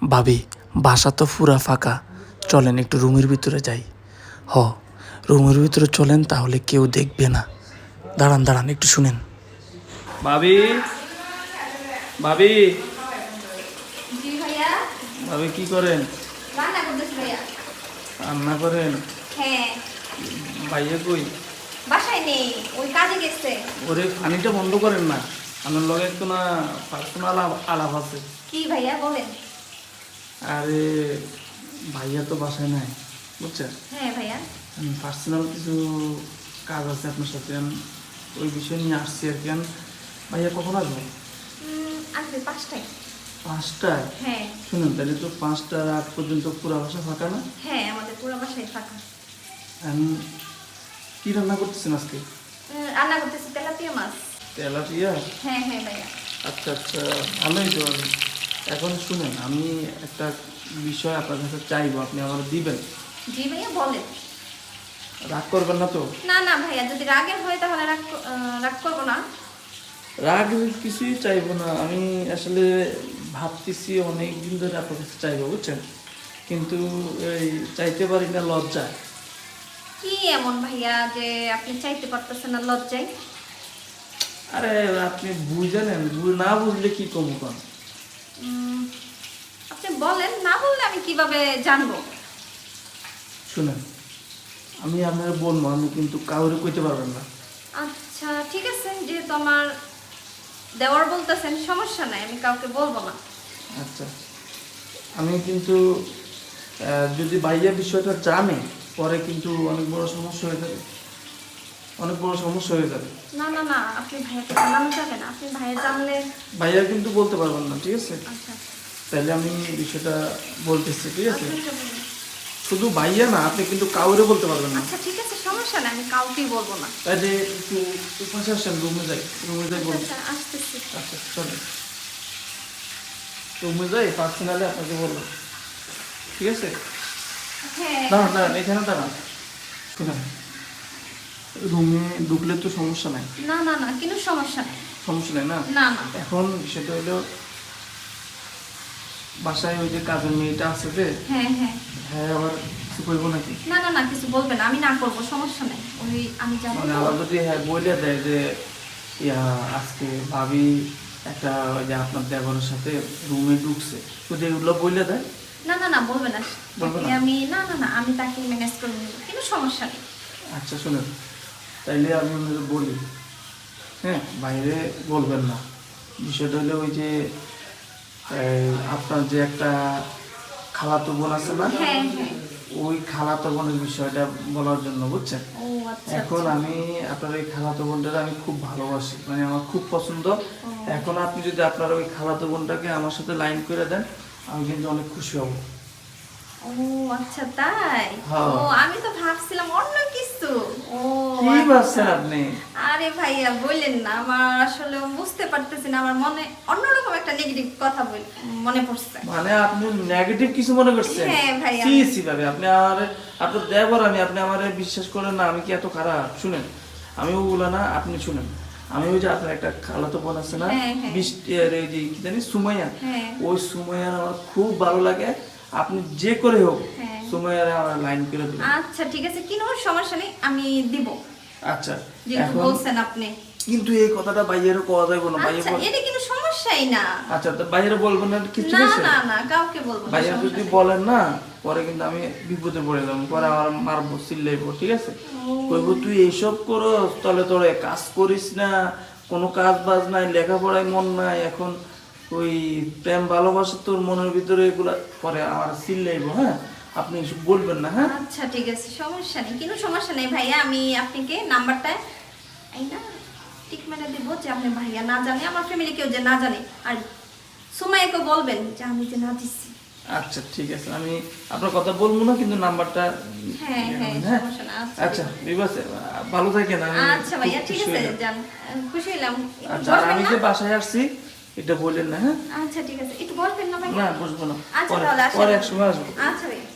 ভাবি বাসা তো পুরা ফাঁকা, চলেন একটু রুমের ভিতরে যাই। হ, রুমের ভিতরে চলেন, তাহলে কেউ দেখবে না। দাঁড়ান দাঁড়ান, একটু শুনেন। ভাবি, ভাবি, জি ভাইয়া। ভাবি কি করেন? রান্না করতেছি ভাইয়া। রান্না করেন? হ্যাঁ। ভাইয়া কই? বাসায় নেই, ওই কাজে গেছে। ওরে পানিটা বন্ধ করেন না, আমার লগে একটু না পার্সোনাল আলাপ আছে। কি ভাইয়া বলেন? আরে ভাইয়া তো বাসায় নাই, বুঝছেন? হ্যাঁ ভাইয়া। পার্সোনাল কিছু কাজ আছে আপনার সাথে, আমি ওই বিষয় নিয়ে আসছি আর কি। ভাইয়া কখন আসবে? আসবে 5টায়। 5টায়? হ্যাঁ। শুনুন, তাহলে তো 5টার আগ পর্যন্ত পুরো বাসা ফাঁকা না? হ্যাঁ, আমাদের পুরো বাসায় ফাঁকা। আমি কি রান্না করতেছেন আজকে? রান্না করতেছি তেলাপিয়া মাছ। তেলাপিয়া? হ্যাঁ হ্যাঁ ভাইয়া। আচ্ছা আচ্ছা, ভালোই তো। এখন শুনেন, আমি একটা বিষয় আপনার কাছে চাইবো, আপনি আমার দিবেন? জি ভাইয়া বলেন। রাগ করবেন না তো? না না ভাইয়া, যদি রাগের হয় তাহলে রাগ করবো না। রাগ কিছুই চাইবো না, আমি আসলে ভাবতেছি অনেক দিন ধরে আপনার কাছে চাইবো, বুঝছেন? কিন্তু এই চাইতে পারি না, লজ্জায়। কি এমন ভাইয়া যে আপনি চাইতে পারতেছেন না লজ্জায়? আরে আপনি বুঝেনেন, না বুঝলে কি কমু কন? আপনি বলেন, না বললে আমি কিভাবে জানবো? শুনেন, আমি আপনার বলবো, আমি কিন্তু কাউরে কইতে পারবেন না। আচ্ছা ঠিক আছে, যেহেতু আমার দেওয়ার বলতেছেন, সমস্যা নাই, আমি কাউকে বলবো না। আচ্ছা, আমি কিন্তু যদি ভাইয়া বিষয়টা জানে, পরে কিন্তু অনেক বড় সমস্যা হয়ে যাবে, অনেক বড় সমস্যা হয়ে যাবে। না না না, আপনি ভাইয়াকে জানানো যাবে না, আপনি ভাইয়া জানলে। ভাইয়া কিন্তু বলতে পারবেন না, ঠিক আছে? আচ্ছা তাহলে আমি বিষয়টা বলতেছি, ঠিক আছে? আচ্ছা বলুন। শুধু ভাইয়া না, আপনি কিন্তু কাউরে বলতে পারবেন না। আচ্ছা ঠিক আছে, সমস্যা নাই, আমি কাউকেই বলবো না। তাহলে একটু পাশে আসেন, রুমে যাই, রুমে যাই বলুন। আচ্ছা আসতেছি। আচ্ছা চলেন, রুমে যাই, পার্সোনালি আপনাকে বলবো, ঠিক আছে? হ্যাঁ। দাঁড়ান দাঁড়ান, এখানে দাঁড়ান। শুনেন, রুমে ঢুকলে তো সমস্যা নাই? না না না, কোনো সমস্যা নেই। সমস্যা নেই না? না না। এখন সেটা হলো, বাসায় ওই যে কাজের মেয়েটা আছে যে, হ্যাঁ হ্যাঁ। হ্যাঁ আবার কিছু করবো নাকি? না না না, কিছু বলবেন না, আমি না করবো, সমস্যা নেই, ওই আমি যাবো মানে তো। আবার যদি হ্যাঁ বলে দেয় যে ইয়া আজকে ভাবি একটা ওই যে আপনার দেবরের সাথে রুমে ঢুকছে, যদি এগুলো বলে দেয়? না না না, বলবে না। বলবে না? তাকে আমি না না না, আমি তাকে ম্যানেজ করে নেবো, কোনো সমস্যা নেই। আচ্ছা শুনেন, তাইলে আমি ওনাকে বলি, হ্যাঁ বাইরে বলবেন না। বিষয়টা হলো ওই যে আপনার যে একটা খালাতো বোন আছে না, হ্যাঁ হ্যাঁ। ওই খালাতো বোনের বিষয়টা বলার জন্য, বুঝছেন? ও আচ্ছা এখন আচ্ছা। আমি আপনার ওই খালাতো বোনটাকে আমি খুব ভালোবাসি, মানে আমার খুব পছন্দ। এখন আপনি যদি আপনার ওই খালাতো বোনটাকে আমার সাথে লাইন করে দেন, আমি কিন্তু অনেক খুশি হব। ও আচ্ছা তাই। হ্যাঁ। ও আমি তো ভাবছিলাম অন্য কিছু। ও কি আচ্ছা। ভাবছেন আপনি? আরে ভাইয়া বললেন না, আমার আসলে বুঝতে পারতেছি না, আমার মনে অন্যরকম একটা নেগেটিভ কথা মনে পড়ছে। মানে আপনি নেগেটিভ কিছু মনে করছেন? হ্যাঁ ভাইয়া। সি সি ভাবে আপনি আমার, আপনার দেবর আমি, আপনি আমারে বিশ্বাস করেন না, আমি কি এত খারাপ? শুনেন, আমি ওগুলো না, আপনি শুনেন। আমি ওই যে আপনার একটা খালাতো বোন আছে না, হ্যাঁ, হ্যাঁ। বৃষ্টি আর এই যে কি জানি সুমাইয়া, হ্যাঁ। ওই সুমাইয়ার আমার খুব ভালো লাগে। আপনি যে করে হোক হ্যাঁ। সুমাইয়ার আমার লাইন করে দিন। আচ্ছা ঠিক আছে, কোনো সমস্যা নেই, আমি দিব। আচ্ছা যেহেতু এখন বলছেন আপনি। কিন্তু এই কথাটা বাইরেও কোয়া যাবে না, বাইরে আচ্ছা এটা কোনো সমস্যাই না। আচ্ছা তো বাইরে বলবেন না কিছু? না আছে না না, কাউকে বলবো না, বাইরে সমস্যা যদি নেই। বলেন না, পরে কিন্তু আমি বিপদে পড়ে যাবো, পরে আমার মারবো, চিল্লাইবো, ঠিক আছে? কইব তুই এইসব করস, তাহলে তোরে কাজ করিস না, কোনো কাজ বাজ নাই, লেখাপড়ায় মন নাই, এখন ওই প্রেম ভালোবাসা তোর মনের ভিতরে, এগুলা পরে আমার চিল্লাইবো। হ্যাঁ, আপনি এসব বলবেন না, হ্যাঁ? আচ্ছা ঠিক আছে, সমস্যা নেই, কোনো সমস্যা নেই ভাইয়া, আমি আপনাকে নাম্বারটা এই না ঠিক মেরে দিব, যে আপনি ভাইয়া না জানে, আমার ফ্যামিলি কেউ যে না জানে, আর সুমাইয়াকে বলবেন যে আমি যে না দিচ্ছি। আচ্ছা ঠিক আছে, আমি আপনার কথা বলবো না, কিন্তু নাম্বারটা হ্যাঁ হ্যাঁ, হ্যাঁ? সমস্যা না। আচ্ছা ঠিক আছে, ভালো থাকেন। আমি আচ্ছা খুব ভাইয়া ঠিক খুশি আছে, হইলাম। যান, খুশি হইলাম। একটু আচ্ছা, আর বসবেন আমি না? যে বাসায় আসছি এটা বললেন না, হ্যাঁ? আচ্ছা ঠিক আছে, একটু বসবেন না ভাইয়া? না বসবো না, আচ্ছা পরে তাহলে আসেন। পরে এক সময় আসবো। আচ্ছা ভাইয়া।